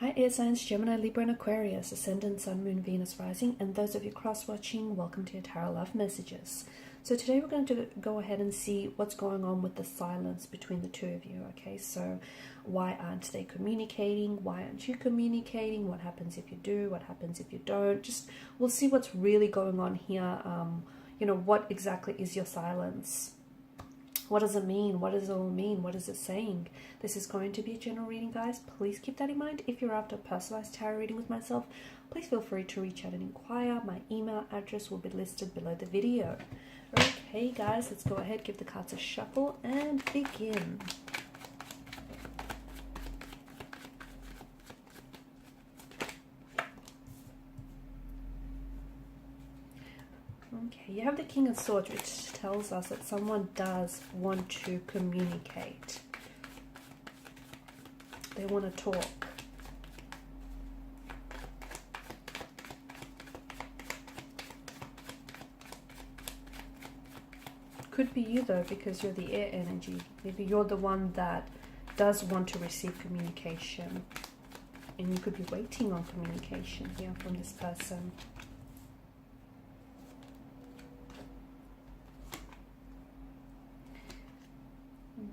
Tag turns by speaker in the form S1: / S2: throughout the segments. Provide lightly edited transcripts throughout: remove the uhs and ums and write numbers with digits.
S1: Hi air signs, Gemini, Libra and Aquarius, Ascendant, Sun, Moon, Venus, Rising, and those of you cross-watching, welcome to your Tarot Love Messages. So today we're going to go ahead and see what's going on with the silence between the two of you, okay? So why aren't they communicating? Why aren't you communicating? What happens if you do? What happens if you don't? Just, we'll see what's really going on here. You know, what exactly is your silence? What does it mean? What does it all mean? What is it saying? This is going to be a general reading, guys. Please keep that in mind. If you're after a personalized tarot reading with myself, please feel free to reach out and inquire. My email address will be listed below the video. Okay, guys, let's go ahead, give the cards a shuffle and begin. Okay, you have the King of Swords, which tells us that someone does want to communicate. They want to talk. Could be you though, because you're the air energy. Maybe you're the one that does want to receive communication. And you could be waiting on communication here from this person.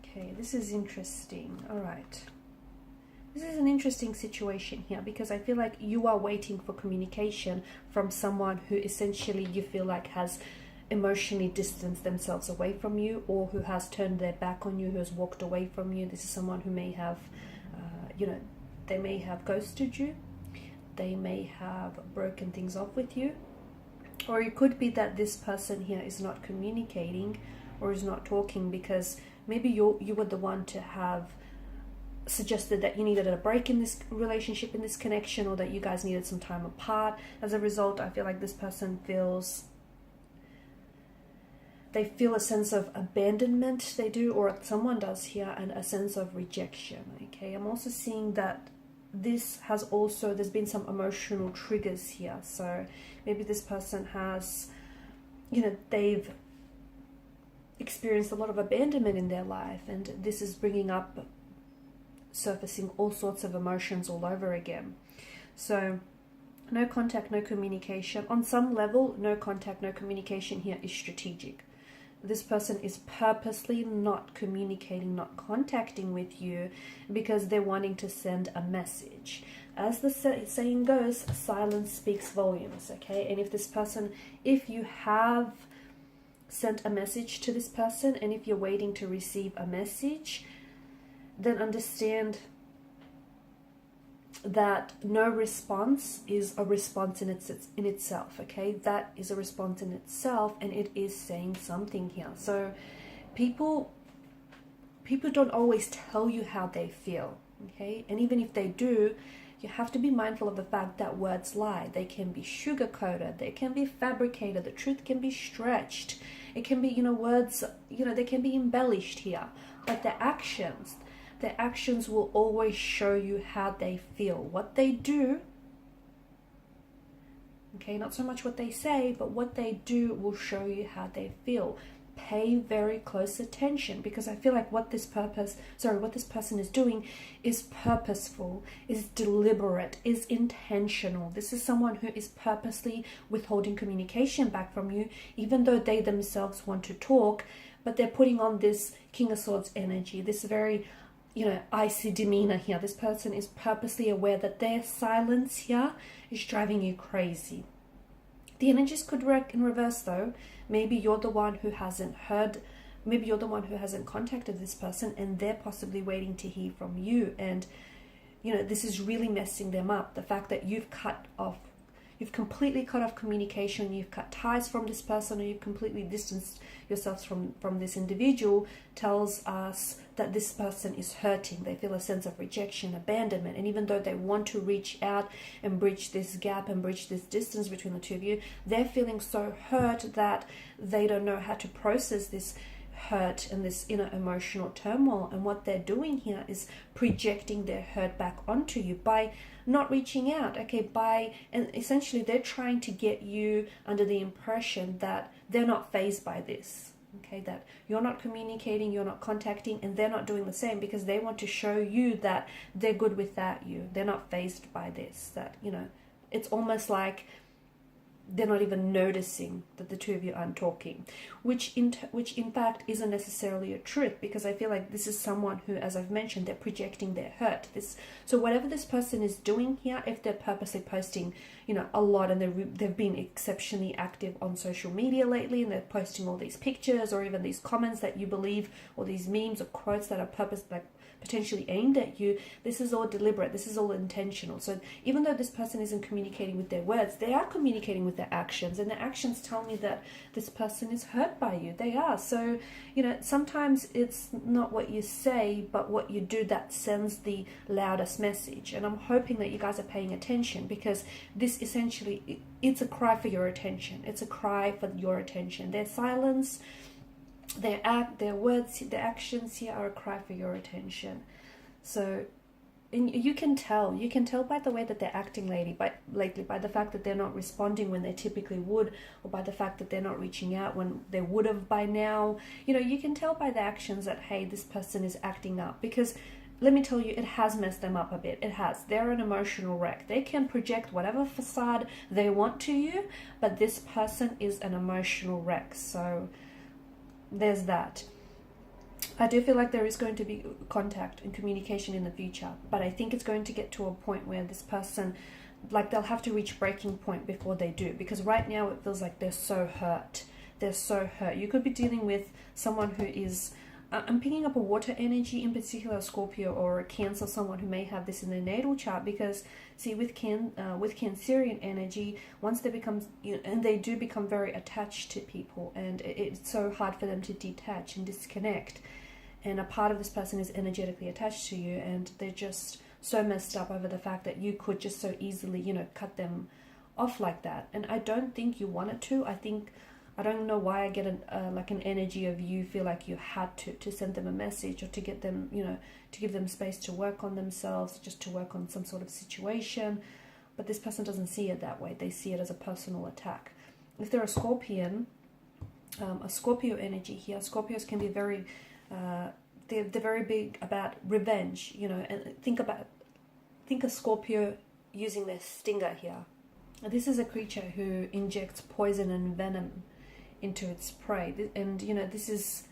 S1: Okay, this is interesting. All right. This is an interesting situation here because I feel like you are waiting for communication from someone who essentially you feel like has emotionally distanced themselves away from you, or who has turned their back on you, who has walked away from you. This is someone who may have, you know, they may have ghosted you. They may have broken things off with you. Or it could be that this person here is not communicating or is not talking because maybe you were the one to have suggested that you needed a break in this relationship, in this connection, or that you guys needed some time apart. As a result, I feel like this person feels, they feel a sense of abandonment, they do, or someone does here, and a sense of rejection, okay? I'm also seeing that this has also, there's been some emotional triggers here. So maybe this person has, you know, they've experienced a lot of abandonment in their life, and this is bringing up, surfacing all sorts of emotions all over again. So no contact, no communication. On some level, no contact, no communication here is strategic. This person is purposely not communicating, not contacting with you because they're wanting to send a message. As the saying goes, silence speaks volumes, okay? And if this person, if you have sent a message to this person and if you're waiting to receive a message, then understand that no response is a response in itself, okay? That is a response in itself, and it is saying something here. So people don't always tell you how they feel, okay? And even if they do, you have to be mindful of the fact that words lie. They can be sugar-coated, they can be fabricated, the truth can be stretched. It can be, you know, words, you know, they can be embellished here. But their actions will always show you how they feel. What they do, okay, not so much what they say, but what they do will show you how they feel. Pay very close attention, because I feel like what this person is doing is purposeful, is deliberate, is intentional. This is someone who is purposely withholding communication back from you, even though they themselves want to talk, but they're putting on this King of Swords energy, this very, you know, icy demeanor here. This person is purposely aware that their silence here is driving you crazy. The energies could work in reverse though. Maybe you're the one who hasn't heard, maybe you're the one who hasn't contacted this person and they're possibly waiting to hear from you. And, you know, this is really messing them up. The fact that you've completely cut off communication, you've cut ties from this person, or you've completely distanced yourselves from this individual tells us that this person is hurting. They feel a sense of rejection, abandonment, and even though they want to reach out and bridge this gap and bridge this distance between the two of you, they're feeling so hurt that they don't know how to process this hurt and this inner emotional turmoil. And what they're doing here is projecting their hurt back onto you by not reaching out, okay? And essentially they're trying to get you under the impression that they're not fazed by this, Okay, that you're not communicating, you're not contacting, and they're not doing the same because they want to show you that they're good without you. They're not fazed by this. That, you know, it's almost like they're not even noticing that the two of you aren't talking, which in fact isn't necessarily a truth, because I feel like this is someone who, as I've mentioned, they're projecting their hurt. So whatever this person is doing here, if they're purposely posting, you know, a lot, and they've been exceptionally active on social media lately, and they're posting all these pictures or even these comments that you believe, or these memes or quotes that are potentially aimed at you, this is all deliberate, this is all intentional. So even though this person isn't communicating with their words, they are communicating with their actions, and their actions tell me that this person is hurt by you. They are. So, you know, sometimes it's not what you say, but what you do that sends the loudest message. And I'm hoping that you guys are paying attention, because this essentially, it's a cry for your attention. It's a cry for your attention. Their silence, their words, their actions here are a cry for your attention. So, and you can tell by the way that they're acting lately, by the fact that they're not responding when they typically would, or by the fact that they're not reaching out when they would have by now. You know, you can tell by the actions that, hey, this person is acting up, because let me tell you, it has messed them up a bit. It has. They're an emotional wreck. They can project whatever facade they want to you, but this person is an emotional wreck. So there's that. I do feel like there is going to be contact and communication in the future, but I think it's going to get to a point where this person, like, they'll have to reach breaking point before they do, because right now it feels like they're so hurt. They're so hurt. You could be dealing with someone who is, I'm picking up a water energy, in particular a Scorpio or a Cancer, someone who may have this in their natal chart, because see, with Cancerian energy, once they become, you know, and they do become very attached to people, and it's so hard for them to detach and disconnect. And a part of this person is energetically attached to you, and they're just so messed up over the fact that you could just so easily, you know, cut them off like that. And I don't think you wanted to. I don't know why I get an energy of you feel like you had to send them a message, or to get them, you know, to give them space to work on themselves, just to work on some sort of situation. But this person doesn't see it that way. They see it as a personal attack. If they're a Scorpion, a Scorpio energy here, Scorpios can be very, they're very big about revenge, you know, and think a Scorpio using their stinger here. This is a creature who injects poison and venom into its prey, and you know, this is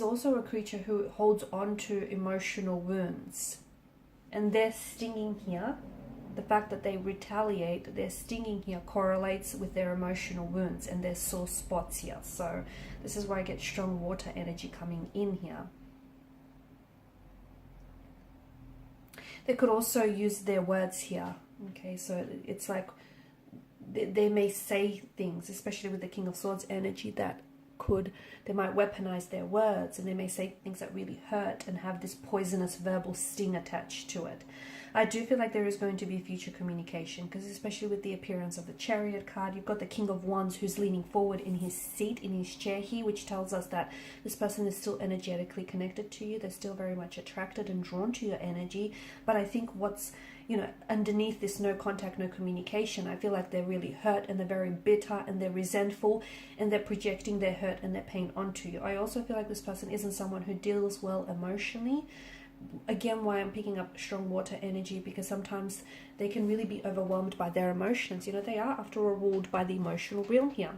S1: also a creature who holds on to emotional wounds, and their stinging here, the fact that they retaliate, their stinging here correlates with their emotional wounds and their sore spots here. So this is why I get strong water energy coming in here. They could also use their words here. Okay, so it's like they may say things, especially with the King of Swords energy, that they might weaponize their words, and they may say things that really hurt and have this poisonous verbal sting attached to it. I do feel like there is going to be future communication, because especially with the appearance of the Chariot card, you've got the King of Wands who's leaning forward in his seat, in his chair here, which tells us that this person is still energetically connected to you. They're still very much attracted and drawn to your energy. But I think what's, you know, underneath this no contact, no communication, I feel like they're really hurt, and they're very bitter, and they're resentful, and they're projecting their hurt and their pain onto you. I also feel like this person isn't someone who deals well emotionally. Again, why I'm picking up strong water energy, because sometimes they can really be overwhelmed by their emotions. You know, they are, after all, ruled by the emotional realm here.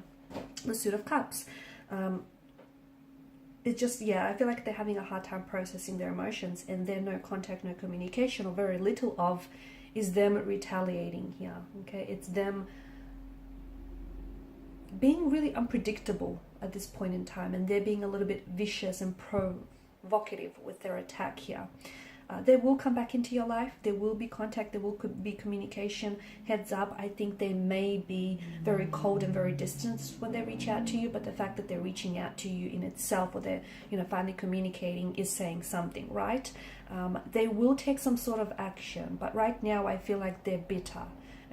S1: The Suit of Cups. It's just, yeah, I feel like they're having a hard time processing their emotions, and their no contact, no communication, or very little of, is them retaliating here. Okay, it's them being really unpredictable at this point in time, and they're being a little bit vicious and provocative with their attack here. They will come back into your life. There will be contact. There will be communication. Heads up, I think they may be very cold and very distant when they reach out to you, but the fact that they're reaching out to you in itself, or they're, you know, finally communicating, is saying something, right? They will take some sort of action, but right now I feel like they're bitter.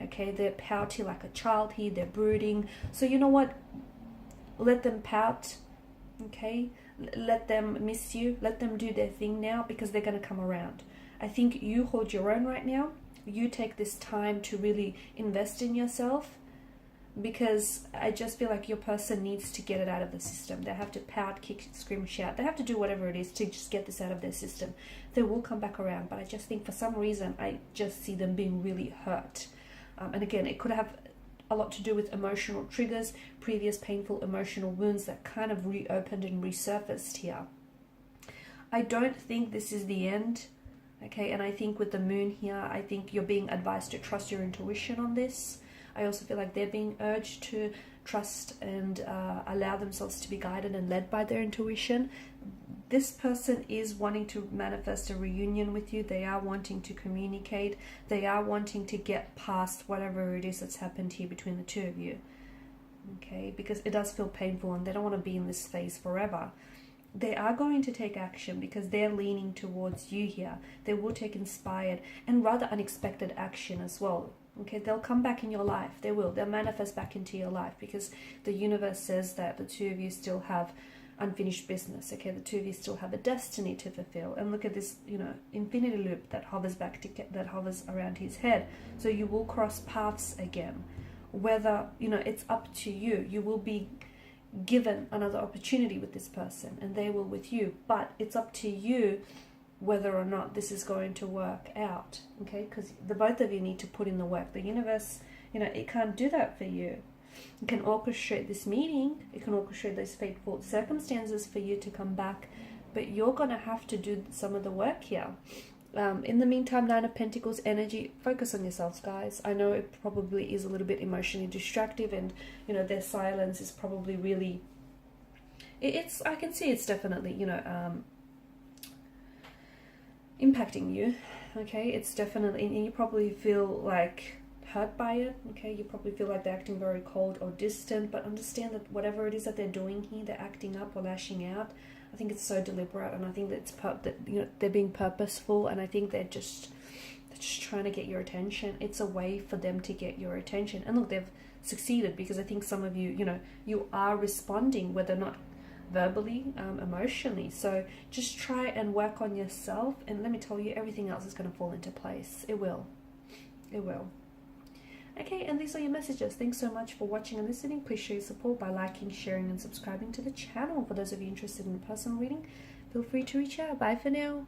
S1: Okay, they're pouty like a child here. They're brooding. So you know what? Let them pout. Okay, let them miss you, let them do their thing now, because they're going to come around. I think you hold your own right now. You take this time to really invest in yourself, because I just feel like your person needs to get it out of the system. They have to pout, kick, scream, shout. They have to do whatever it is to just get this out of their system. They will come back around, but I just think for some reason I just see them being really hurt. And again, it could have a lot to do with emotional triggers, previous painful emotional wounds that kind of reopened and resurfaced here. I don't think this is the end, okay? And I think with the moon here, I think you're being advised to trust your intuition on this. I also feel like they're being urged to trust and allow themselves to be guided and led by their intuition. This person is wanting to manifest a reunion with you. They are wanting to communicate. They are wanting to get past whatever it is that's happened here between the two of you. Okay, because it does feel painful and they don't want to be in this phase forever. They are going to take action because they're leaning towards you here. They will take inspired and rather unexpected action as well. Okay, they'll come back in your life. They will. They'll manifest back into your life because the universe says that the two of you still have unfinished business. Okay, the two of you still have a destiny to fulfill. And look at this, you know, infinity loop that hovers back to that hovers around his head. So you will cross paths again. Whether, you know, it's up to you. You will be given another opportunity with this person and they will with you. But it's up to you whether or not this is going to work out, okay? Because the both of you need to put in the work. The universe, you know, it can't do that for you. It can orchestrate this meeting. It can orchestrate those fateful circumstances for you to come back, but you're going to have to do some of the work here. In the meantime, Nine of Pentacles energy, focus on yourselves, guys. I know it probably is a little bit emotionally distractive and, you know, their silence is probably really... It's I can see it's definitely, you know, impacting you, okay? It's definitely, and you probably feel like hurt by it, okay? You probably feel like they're acting very cold or distant, but understand that whatever it is that they're doing here, they're acting up or lashing out. I think it's so deliberate, and I think that it's that, you know, they're being purposeful, and I think they're just trying to get your attention. It's a way for them to get your attention, and look, they've succeeded because I think some of you, you know, you are responding, whether or not verbally, emotionally. So just try and work on yourself, and let me tell you, everything else is going to fall into place. It will. It will. Okay, and these are your messages. Thanks so much for watching and listening. Please show your support by liking, sharing, and subscribing to the channel. For those of you interested in a personal reading, feel free to reach out. Bye for now.